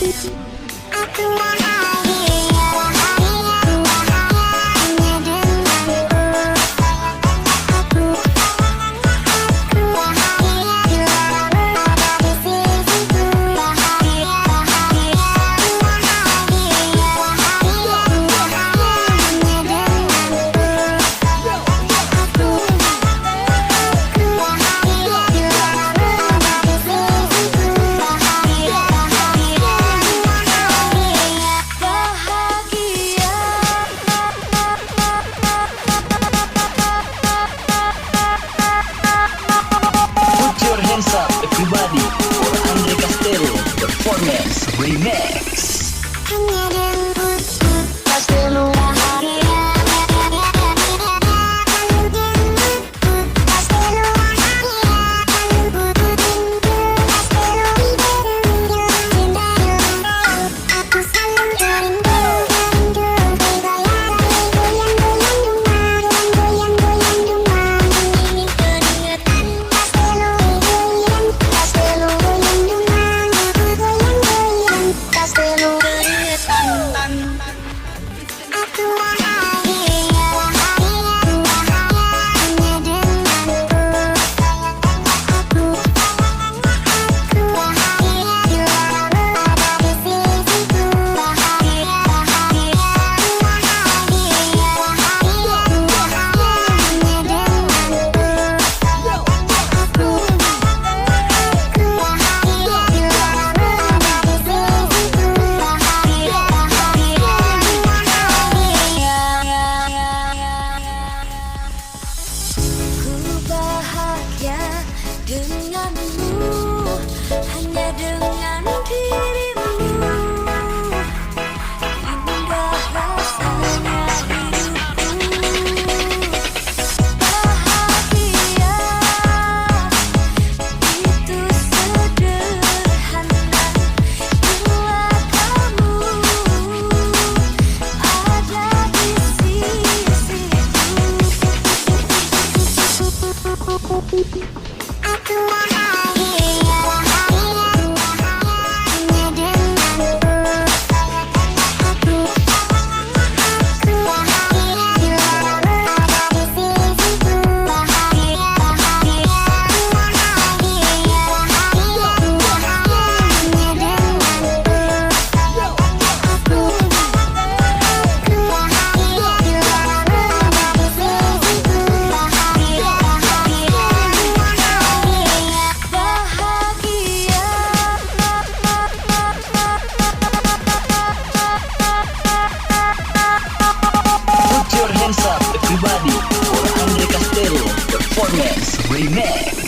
Aku bahagia, hanya denganmu. Aku bahagia bila berada di sisimu. Bahagia, bahagia, hanya denganmu. Aku bahagia bila berada di sisimu. Bahagia, bahagia, Put your hands up, everybody, for Andre Castelo Performance Remix. hanya denganmu. Castelo bahagia, Castelo bahagia, Castelo cinta. Aku selalu rindu, goyang-goyang demam, ini keringetan. Castelo goyang, Castelo goyang demam, aku goyang-goyang, Castelo keringetan. Aku bahagia, hanya denganmu. Aku bahagia bila berada di sisimu. Bahagia, bahagia, hanya denganmu. Aku bahagia bila berada di sisimu. Bahagia, bahagia, ku bahagia denganmu, hanya dengan dirimu. Indah rasanya hidupku. Bahagia itu sederhana bila kamu ada di sisiku. Aku bahagia, hanya denganmu. Aku bahagia bila berada di sisimu. Bahagia, bahagia, hanya denganmu. Aku bahagia bila berada di sisimu. Bahagia, bahagia, Put your hands up, everybody, for Andre Castelo Performance Remix.